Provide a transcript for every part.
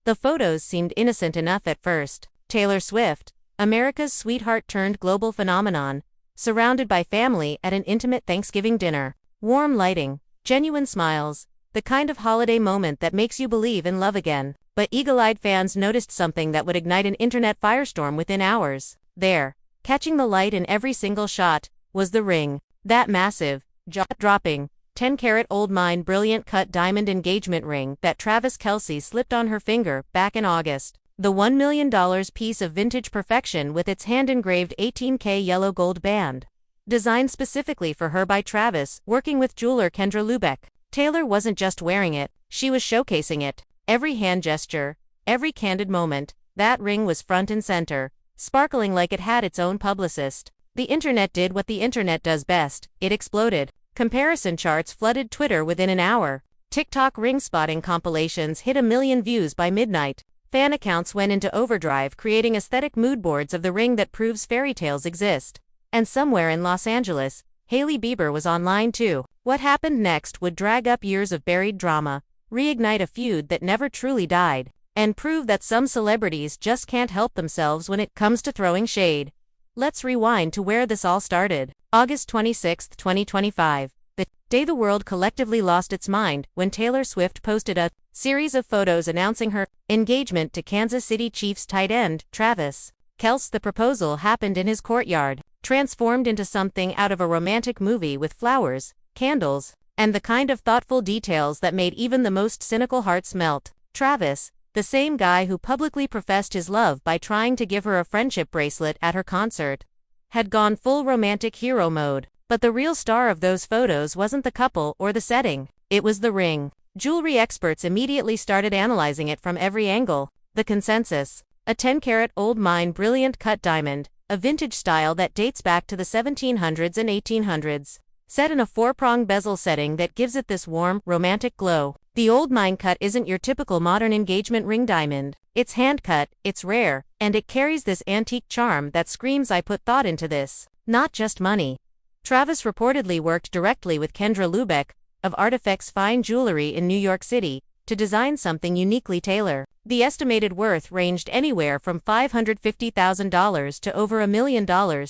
The photos seemed innocent enough at first. Taylor Swift, America's sweetheart turned global phenomenon, surrounded by family at an intimate Thanksgiving dinner. Warm lighting, genuine smiles, the kind of holiday moment that makes you believe in love again. But eagle-eyed fans noticed something that would ignite an internet firestorm within hours. There, catching the light in every single shot, was the ring. That massive, jaw-dropping, 10-carat old mine brilliant cut diamond engagement ring that Travis Kelce slipped on her finger back in August. The $1 million piece of vintage perfection with its hand-engraved 18K yellow gold band. Designed specifically for her by Travis, working with jeweler Kendra Lubeck. Taylor wasn't just wearing it, she was showcasing it. Every hand gesture, every candid moment, that ring was front and center, sparkling like it had its own publicist. The internet did what the internet does best, it exploded. Comparison charts flooded Twitter within an hour. TikTok ring spotting compilations hit 1 million views by midnight. Fan accounts went into overdrive creating aesthetic mood boards of the ring that proves fairy tales exist. And somewhere in Los Angeles, Hailey Bieber was online too. What happened next would drag up years of buried drama, reignite a feud that never truly died, and prove that some celebrities just can't help themselves when it comes to throwing shade. Let's rewind to where this all started. August 26, 2025. The day the world collectively lost its mind when Taylor Swift posted a series of photos announcing her engagement to Kansas City Chiefs tight end Travis Kelce. The proposal happened in his courtyard, transformed into something out of a romantic movie with flowers, candles, and the kind of thoughtful details that made even the most cynical hearts melt. Travis, the same guy who publicly professed his love by trying to give her a friendship bracelet at her concert, had gone full romantic hero mode. But the real star of those photos wasn't the couple or the setting, it was the ring. Jewelry experts immediately started analyzing it from every angle. The consensus: a 10-carat old mine brilliant cut diamond, a vintage style that dates back to the 1700s and 1800s. Set in a 4-prong bezel setting that gives it this warm, romantic glow. The old mine cut isn't your typical modern engagement ring diamond. It's hand-cut, it's rare, and it carries this antique charm that screams I put thought into this. Not just money. Travis reportedly worked directly with Kendra Lubeck, of Artifacts Fine Jewelry in New York City, to design something uniquely Taylor. The estimated worth ranged anywhere from $550,000 to over $1 million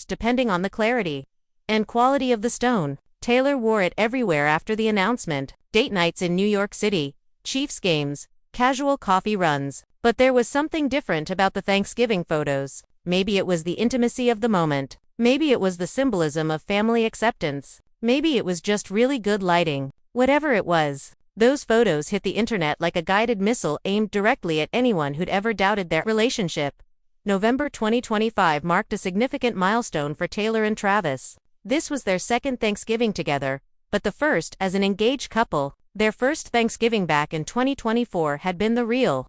depending on the clarity and quality of the stone. Taylor wore it everywhere after the announcement. Date nights in New York City, Chiefs games, casual coffee runs. But there was something different about the Thanksgiving photos. Maybe it was the intimacy of the moment. Maybe it was the symbolism of family acceptance. Maybe it was just really good lighting. Whatever it was, those photos hit the internet like a guided missile aimed directly at anyone who'd ever doubted their relationship. November 2025 marked a significant milestone for Taylor and Travis. This was their second Thanksgiving together, but the first as an engaged couple. Their first Thanksgiving back in 2024 had been the real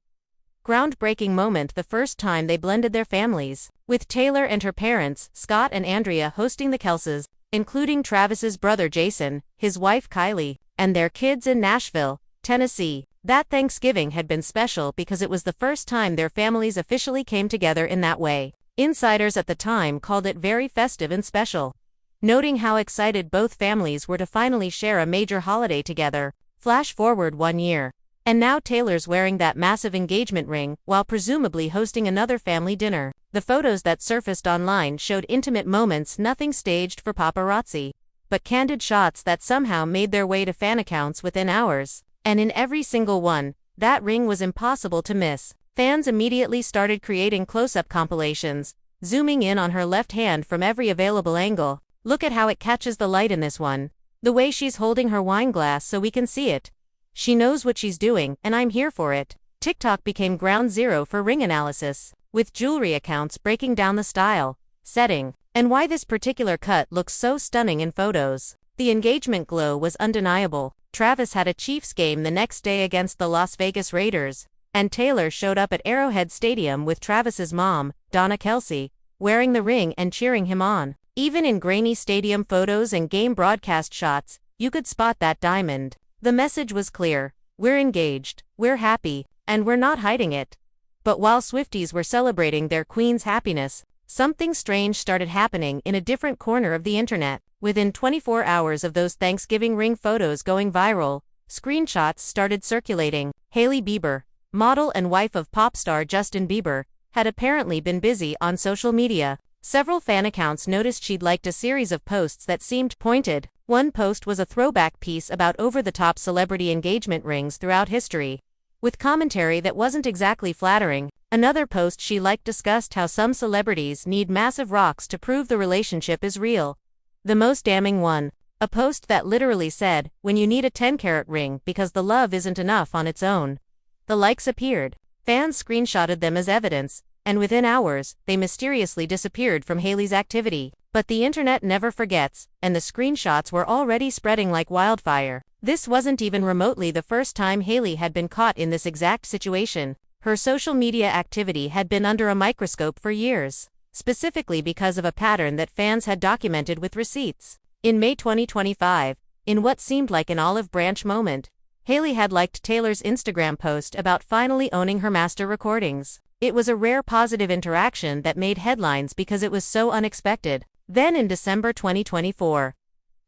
groundbreaking moment, the first time they blended their families, with Taylor and her parents, Scott and Andrea, hosting the Kelces, including Travis's brother Jason, his wife Kylie, and their kids in Nashville, Tennessee. That Thanksgiving had been special because it was the first time their families officially came together in that way. Insiders at the time called it very festive and special, noting how excited both families were to finally share a major holiday together. Flash forward 1 year. And now Taylor's wearing that massive engagement ring, while presumably hosting another family dinner. The photos that surfaced online showed intimate moments, nothing staged for paparazzi, but candid shots that somehow made their way to fan accounts within hours. And in every single one, that ring was impossible to miss. Fans immediately started creating close-up compilations, zooming in on her left hand from every available angle. Look at how it catches the light in this one. The way she's holding her wine glass so we can see it. She knows what she's doing, and I'm here for it. TikTok became ground zero for ring analysis, with jewelry accounts breaking down the style, setting, and why this particular cut looks so stunning in photos. The engagement glow was undeniable. Travis had a Chiefs game the next day against the Las Vegas Raiders, and Taylor showed up at Arrowhead Stadium with Travis's mom, Donna Kelce, wearing the ring and cheering him on. Even in grainy stadium photos and game broadcast shots, you could spot that diamond. The message was clear: we're engaged, we're happy, and we're not hiding it. But while Swifties were celebrating their queen's happiness, something strange started happening in a different corner of the internet. Within 24 hours of those Thanksgiving ring photos going viral, screenshots started circulating. Hailey Bieber, model and wife of pop star Justin Bieber, had apparently been busy on social media. Several fan accounts noticed she'd liked a series of posts that seemed pointed. One post was a throwback piece about over-the-top celebrity engagement rings throughout history, with commentary that wasn't exactly flattering. Another post she liked discussed how some celebrities need massive rocks to prove the relationship is real. The most damning one, a post that literally said, "When you need a 10-carat ring because the love isn't enough on its own." The likes appeared. Fans screenshotted them as evidence, and within hours, they mysteriously disappeared from Hailey's activity. But the internet never forgets, and the screenshots were already spreading like wildfire. This wasn't even remotely the first time Hailey had been caught in this exact situation. Her social media activity had been under a microscope for years, specifically because of a pattern that fans had documented with receipts. In May 2025, in what seemed like an olive branch moment, Hailey had liked Taylor's Instagram post about finally owning her master recordings. It was a rare positive interaction that made headlines because it was so unexpected. Then in December 2024,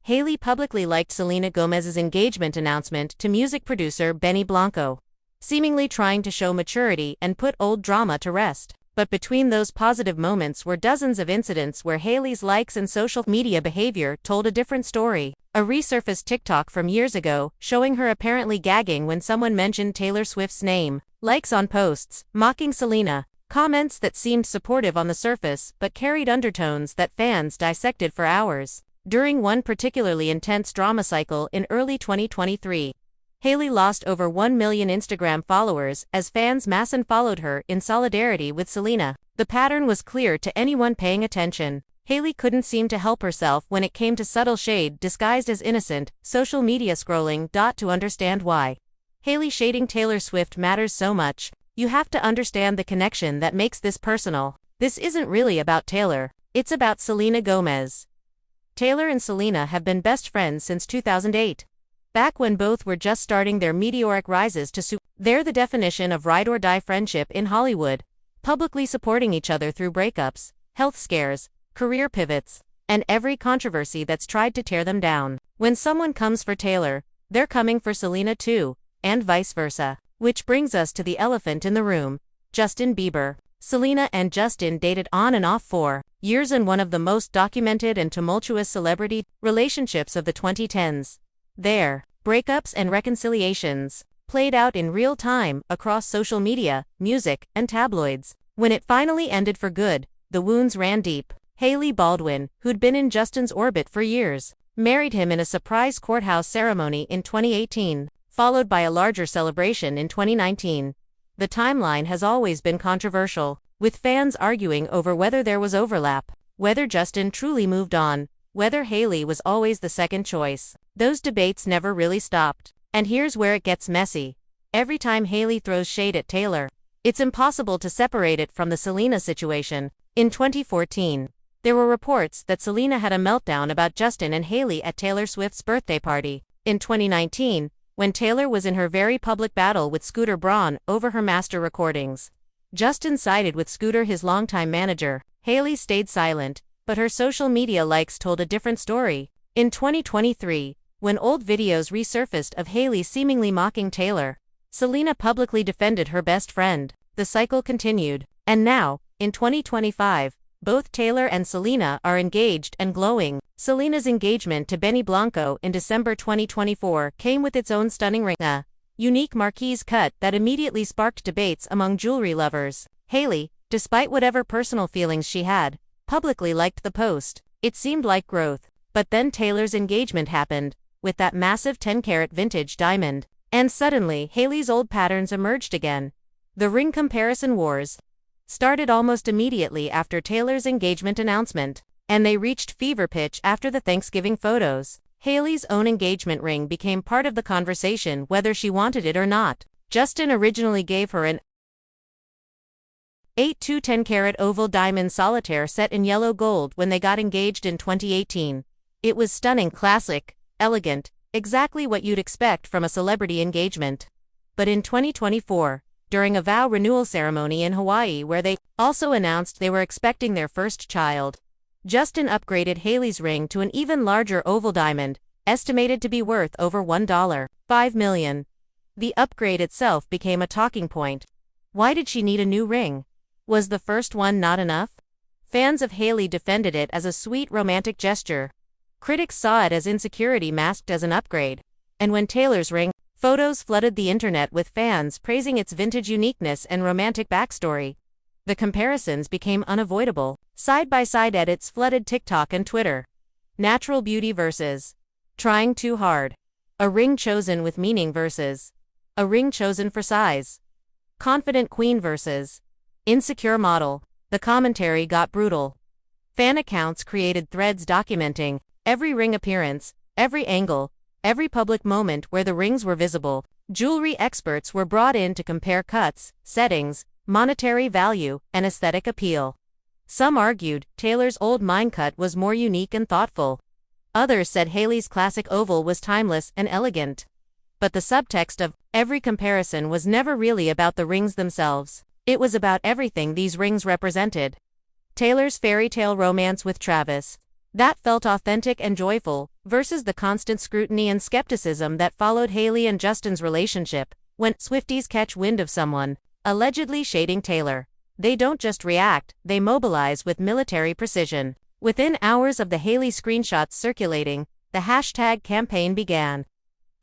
Hailey publicly liked Selena Gomez's engagement announcement to music producer Benny Blanco, seemingly trying to show maturity and put old drama to rest. But between those positive moments were dozens of incidents where Hailey's likes and social media behavior told a different story. A resurfaced TikTok from years ago, showing her apparently gagging when someone mentioned Taylor Swift's name, likes on posts, mocking Selena, comments that seemed supportive on the surface but carried undertones that fans dissected for hours. During one particularly intense drama cycle in early 2023, Hailey lost over 1 million Instagram followers as fans mass unfollowed her in solidarity with Selena. The pattern was clear to anyone paying attention. Hailey couldn't seem to help herself when it came to subtle shade disguised as innocent, social media scrolling. To understand why Hailey shading Taylor Swift matters so much, you have to understand the connection that makes this personal. This isn't really about Taylor, it's about Selena Gomez. Taylor and Selena have been best friends since 2008. Back when both were just starting their meteoric rises to they're the definition of ride-or-die friendship in Hollywood, publicly supporting each other through breakups, health scares, career pivots, and every controversy that's tried to tear them down. When someone comes for Taylor, they're coming for Selena too, and vice versa. Which brings us to the elephant in the room, Justin Bieber. Selena and Justin dated on and off for years in one of the most documented and tumultuous celebrity relationships of the 2010s. Their breakups and reconciliations played out in real time across social media, music, and tabloids. When it finally ended for good, the wounds ran deep. Hailey Baldwin, who'd been in Justin's orbit for years, married him in a surprise courthouse ceremony in 2018, followed by a larger celebration in 2019. The timeline has always been controversial, with fans arguing over whether there was overlap, whether Justin truly moved on, whether Hailey was always the second choice. Those debates never really stopped. And here's where it gets messy. Every time Hailey throws shade at Taylor, it's impossible to separate it from the Selena situation. In 2014, there were reports that Selena had a meltdown about Justin and Hailey at Taylor Swift's birthday party. In 2019, when Taylor was in her very public battle with Scooter Braun over her master recordings, Justin sided with Scooter, his longtime manager. Hailey stayed silent, but her social media likes told a different story. In 2023, when old videos resurfaced of Hailey seemingly mocking Taylor, Selena publicly defended her best friend. The cycle continued. And now, in 2025, both Taylor and Selena are engaged and glowing. Selena's engagement to Benny Blanco in December 2024 came with its own stunning ring, a unique marquise cut that immediately sparked debates among jewelry lovers. Hailey, despite whatever personal feelings she had, publicly liked the post. It seemed like growth. But then Taylor's engagement happened, with that massive 10-carat vintage diamond. And suddenly, Hailey's old patterns emerged again. The ring comparison wars started almost immediately after Taylor's engagement announcement, and they reached fever pitch after the Thanksgiving photos. Hailey's own engagement ring became part of the conversation whether she wanted it or not. Justin originally gave her an 8-2 10-carat oval diamond solitaire set in yellow gold when they got engaged in 2018. It was stunning, classic, elegant, exactly what you'd expect from a celebrity engagement. But in 2024, during a vow renewal ceremony in Hawaii where they also announced they were expecting their first child, Justin upgraded Hailey's ring to an even larger oval diamond, estimated to be worth over $1.5 million. The upgrade itself became a talking point. Why did she need a new ring? Was the first one not enough? Fans of Hailey defended it as a sweet romantic gesture. Critics saw it as insecurity masked as an upgrade. And when Taylor's ring, photos flooded the internet with fans praising its vintage uniqueness and romantic backstory. The comparisons became unavoidable. Side-by-side edits flooded TikTok and Twitter. Natural beauty versus trying too hard. A ring chosen with meaning versus a ring chosen for size. Confident queen versus insecure model. The commentary got brutal. Fan accounts created threads documenting every ring appearance, every angle, every public moment where the rings were visible. Jewelry experts were brought in to compare cuts, settings, monetary value, and aesthetic appeal. Some argued Taylor's old mine cut was more unique and thoughtful. Others said Hailey's classic oval was timeless and elegant. But the subtext of every comparison was never really about the rings themselves. It was about everything these rings represented. Taylor's fairy tale romance with Travis. That felt authentic and joyful, versus the constant scrutiny and skepticism that followed Hailey and Justin's relationship. When Swifties catch wind of someone allegedly shading Taylor, they don't just react, they mobilize with military precision. Within hours of the Hailey screenshots circulating, the hashtag campaign began.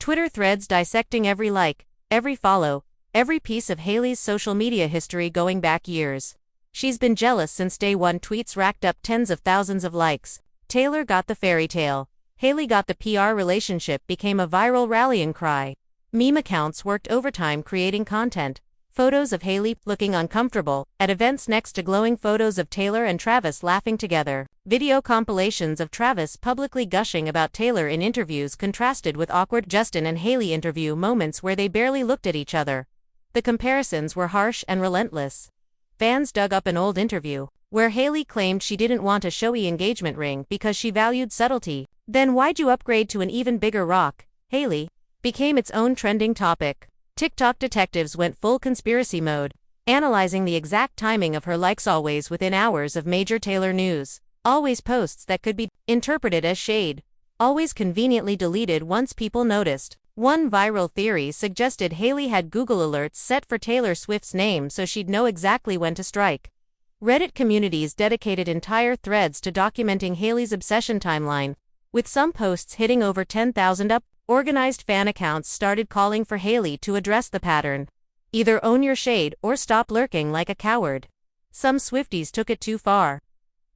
Twitter threads dissecting every like, every follow, every piece of Hailey's social media history going back years. She's been jealous since day one. Tweets racked up tens of thousands of likes. Taylor got the fairy tale. Hailey got the PR. Relationship became a viral rallying cry. Meme accounts worked overtime creating content. Photos of Hailey looking uncomfortable at events next to glowing photos of Taylor and Travis laughing together. Video compilations of Travis publicly gushing about Taylor in interviews contrasted with awkward Justin and Hailey interview moments where they barely looked at each other. The comparisons were harsh and relentless. Fans dug up an old interview where Hailey claimed she didn't want a showy engagement ring because she valued subtlety. Then why'd you upgrade to an even bigger rock, Hailey? Became its own trending topic. TikTok detectives went full conspiracy mode, analyzing the exact timing of her likes always within hours of major Taylor news. Always posts that could be interpreted as shade. Always conveniently deleted once people noticed. One viral theory suggested Hailey had Google alerts set for Taylor Swift's name so she'd know exactly when to strike. Reddit communities dedicated entire threads to documenting Hailey's obsession timeline, with some posts hitting over 10,000 up. Organized fan accounts started calling for Hailey to address the pattern. Either own your shade or stop lurking like a coward. Some Swifties took it too far,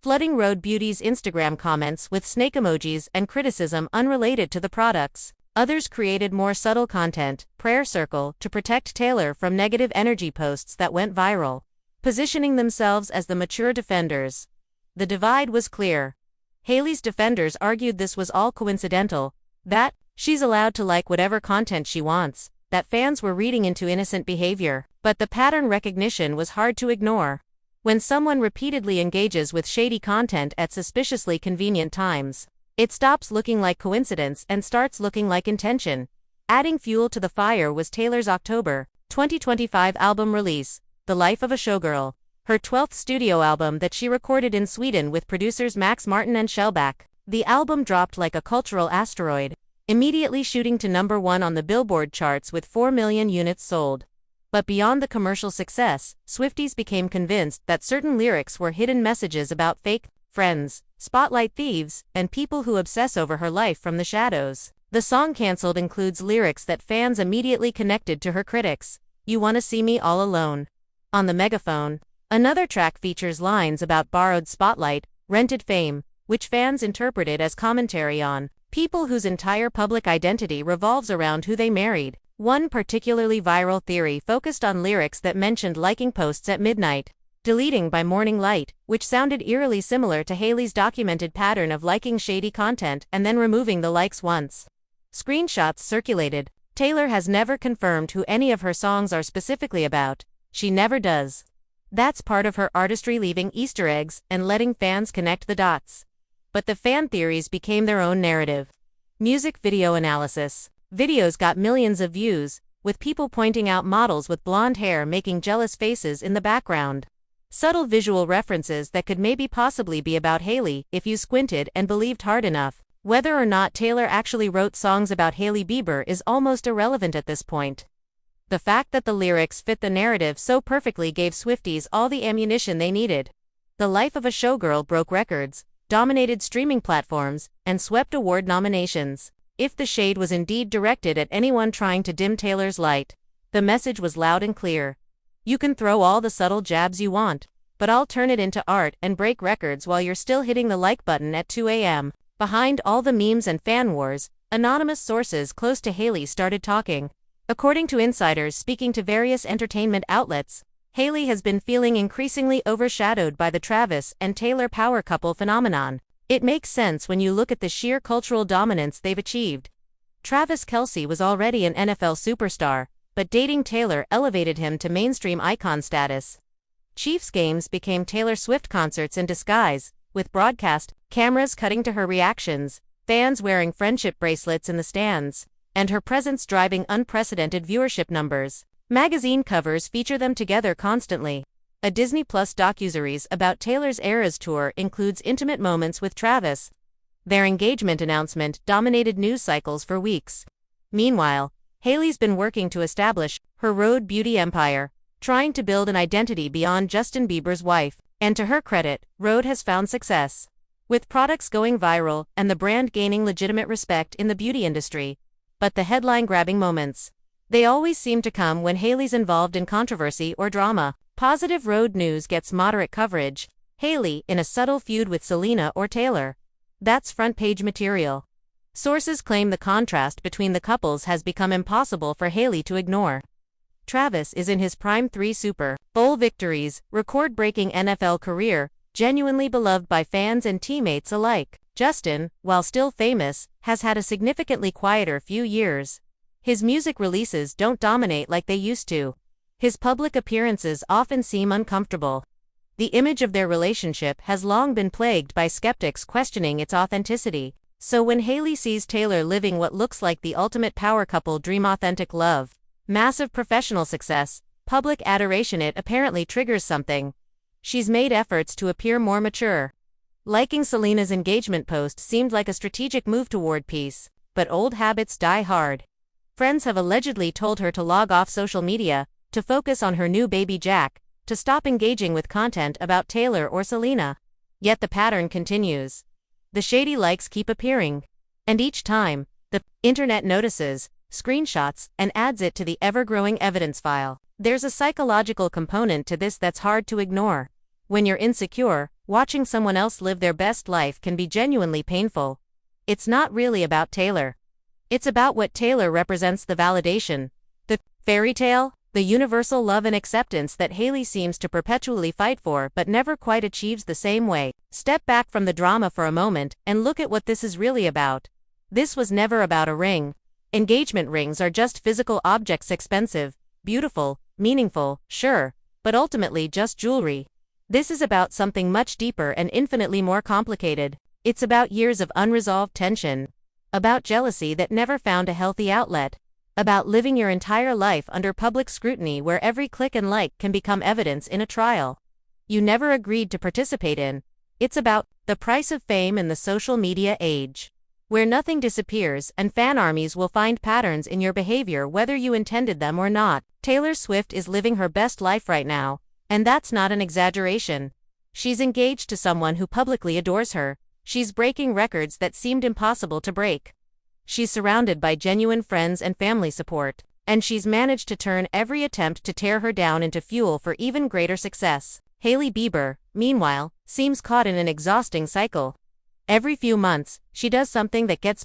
flooding Road Beauty's Instagram comments with snake emojis and criticism unrelated to the products. Others created more subtle content, prayer circle, to protect Taylor from negative energy posts that went viral, positioning themselves as the mature defenders. The divide was clear. Hailey's defenders argued this was all coincidental, that she's allowed to like whatever content she wants, that fans were reading into innocent behavior. But the pattern recognition was hard to ignore. When someone repeatedly engages with shady content at suspiciously convenient times, it stops looking like coincidence and starts looking like intention. Adding fuel to the fire was Taylor's October 2025 album release, The Life of a Showgirl, her 12th studio album that she recorded in Sweden with producers Max Martin and Shellback. The album dropped like a cultural asteroid, immediately shooting to #1 on the Billboard charts with 4 million units sold. But beyond the commercial success, Swifties became convinced that certain lyrics were hidden messages about fake friends, spotlight thieves, and people who obsess over her life from the shadows. The song Cancelled includes lyrics that fans immediately connected to her critics. You wanna see me all alone. On the Megaphone. Another track features lines about borrowed spotlight, rented fame, which fans interpreted as commentary on people whose entire public identity revolves around who they married. One particularly viral theory focused on lyrics that mentioned liking posts at midnight, deleting by morning light, which sounded eerily similar to Hailey's documented pattern of liking shady content and then removing the likes once. Screenshots circulated. Taylor has never confirmed who any of her songs are specifically about. She never does. That's part of her artistry, leaving Easter eggs and letting fans connect the dots. But the fan theories became their own narrative. Music video analysis. Videos got millions of views, with people pointing out models with blonde hair making jealous faces in the background. Subtle visual references that could maybe possibly be about Hailey if you squinted and believed hard enough. Whether or not Taylor actually wrote songs about Hailey Bieber is almost irrelevant at this point. The fact that the lyrics fit the narrative so perfectly gave Swifties all the ammunition they needed. The life of a showgirl broke records, dominated streaming platforms, and swept award nominations. If the shade was indeed directed at anyone trying to dim Taylor's light, the message was loud and clear. You can throw all the subtle jabs you want, but I'll turn it into art and break records while you're still hitting the like button at 2 a.m. Behind all the memes and fan wars, anonymous sources close to Hailey started talking. According to insiders speaking to various entertainment outlets, Hailey has been feeling increasingly overshadowed by the Travis and Taylor power couple phenomenon. It makes sense when you look at the sheer cultural dominance they've achieved. Travis Kelce was already an NFL superstar, but dating Taylor elevated him to mainstream icon status. Chiefs games became Taylor Swift concerts in disguise, with broadcast cameras cutting to her reactions, fans wearing friendship bracelets in the stands, and her presence driving unprecedented viewership numbers. Magazine covers feature them together constantly. A Disney Plus docuseries about Taylor's Eras tour includes intimate moments with Travis. Their engagement announcement dominated news cycles for weeks. Meanwhile, Hailey's been working to establish her Rhode beauty empire, trying to build an identity beyond Justin Bieber's wife, and to her credit, Rhode has found success. With products going viral and the brand gaining legitimate respect in the beauty industry. But the headline-grabbing moments, they always seem to come when Hailey's involved in controversy or drama. Positive Rhode news gets moderate coverage. Hailey in a subtle feud with Selena or Taylor. That's front-page material. Sources claim the contrast between the couples has become impossible for Hailey to ignore. Travis is in his prime 3 Super Bowl victories, record-breaking NFL career, genuinely beloved by fans and teammates alike. Justin, while still famous, has had a significantly quieter few years. His music releases don't dominate like they used to. His public appearances often seem uncomfortable. The image of their relationship has long been plagued by skeptics questioning its authenticity. So when Hailey sees Taylor living what looks like the ultimate power couple dream, authentic love, massive professional success, public adoration, it apparently triggers something. She's made efforts to appear more mature. Liking Selena's engagement post seemed like a strategic move toward peace, but old habits die hard. Friends have allegedly told her to log off social media, to focus on her new baby Jack, to stop engaging with content about Taylor or Selena. Yet the pattern continues. The shady likes keep appearing. And each time, the internet notices, screenshots, and adds it to the ever-growing evidence file. There's a psychological component to this that's hard to ignore. When you're insecure, watching someone else live their best life can be genuinely painful. It's not really about Taylor. It's about what Taylor represents: the validation, the fairy tale, the universal love and acceptance that Hailey seems to perpetually fight for but never quite achieves the same way. Step back from the drama for a moment and look at what this is really about. This was never about a ring. Engagement rings are just physical objects, expensive, beautiful, meaningful, sure, but ultimately just jewelry. This is about something much deeper and infinitely more complicated. It's about years of unresolved tension. About jealousy that never found a healthy outlet. About living your entire life under public scrutiny where every click and like can become evidence in a trial you never agreed to participate in. It's about the price of fame in the social media age, where nothing disappears and fan armies will find patterns in your behavior whether you intended them or not. Taylor Swift is living her best life right now, and that's not an exaggeration. She's engaged to someone who publicly adores her. She's breaking records that seemed impossible to break. She's surrounded by genuine friends and family support, and she's managed to turn every attempt to tear her down into fuel for even greater success. Hailey Bieber, meanwhile, seems caught in an exhausting cycle. Every few months, she does something that gets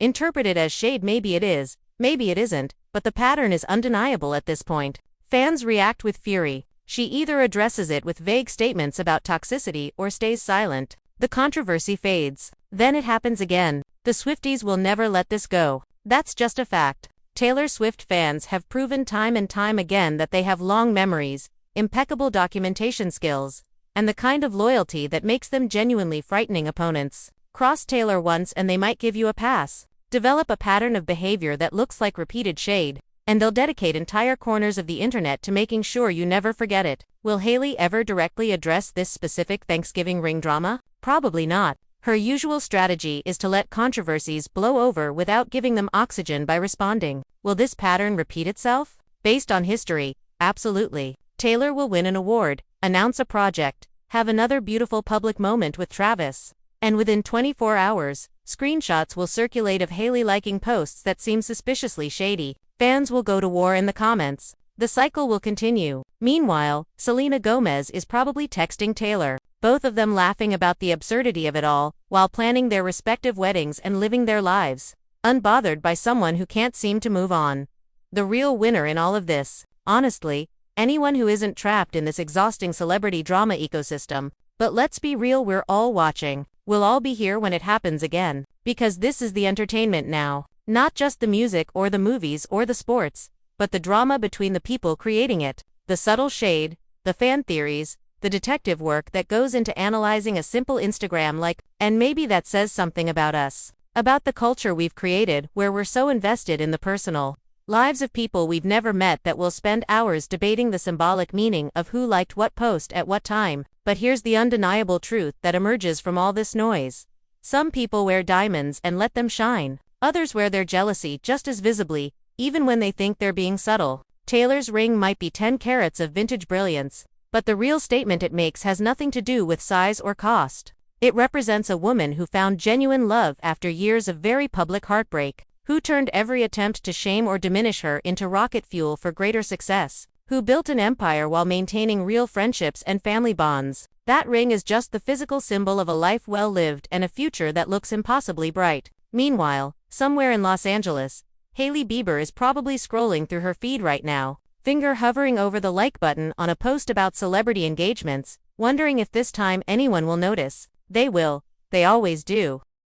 interpreted as shade. Maybe it is, maybe it isn't, but the pattern is undeniable at this point. Fans react with fury. She either addresses it with vague statements about toxicity or stays silent. The controversy fades. Then it happens again. The Swifties will never let this go. That's just a fact. Taylor Swift fans have proven time and time again that they have long memories, impeccable documentation skills, and the kind of loyalty that makes them genuinely frightening opponents. Cross Taylor once and they might give you a pass. Develop a pattern of behavior that looks like repeated shade, and they'll dedicate entire corners of the internet to making sure you never forget it. Will Hailey ever directly address this specific Thanksgiving ring drama? Probably not. Her usual strategy is to let controversies blow over without giving them oxygen by responding. Will this pattern repeat itself? Based on history, absolutely. Taylor will win an award, announce a project, have another beautiful public moment with Travis. And within 24 hours, screenshots will circulate of Hailey liking posts that seem suspiciously shady. Fans will go to war in the comments. The cycle will continue. Meanwhile, Selena Gomez is probably texting Taylor, both of them laughing about the absurdity of it all, while planning their respective weddings and living their lives, unbothered by someone who can't seem to move on. The real winner in all of this, honestly, anyone who isn't trapped in this exhausting celebrity drama ecosystem. But let's be real, we're all watching. We'll all be here when it happens again. Because this is the entertainment now. Not just the music or the movies or the sports, but the drama between the people creating it, the subtle shade, the fan theories, the detective work that goes into analyzing a simple Instagram like, and maybe that says something about us. About the culture we've created where we're so invested in the personal lives of people we've never met that we'll spend hours debating the symbolic meaning of who liked what post at what time. But here's the undeniable truth that emerges from all this noise. Some people wear diamonds and let them shine. Others wear their jealousy just as visibly, even when they think they're being subtle. Taylor's ring might be 10 carats of vintage brilliance, but the real statement it makes has nothing to do with size or cost. It represents a woman who found genuine love after years of very public heartbreak, who turned every attempt to shame or diminish her into rocket fuel for greater success, who built an empire while maintaining real friendships and family bonds. That ring is just the physical symbol of a life well lived and a future that looks impossibly bright. Meanwhile, somewhere in Los Angeles, Hailey Bieber is probably scrolling through her feed right now, finger hovering over the like button on a post about celebrity engagements, wondering if this time anyone will notice. They will. They always do.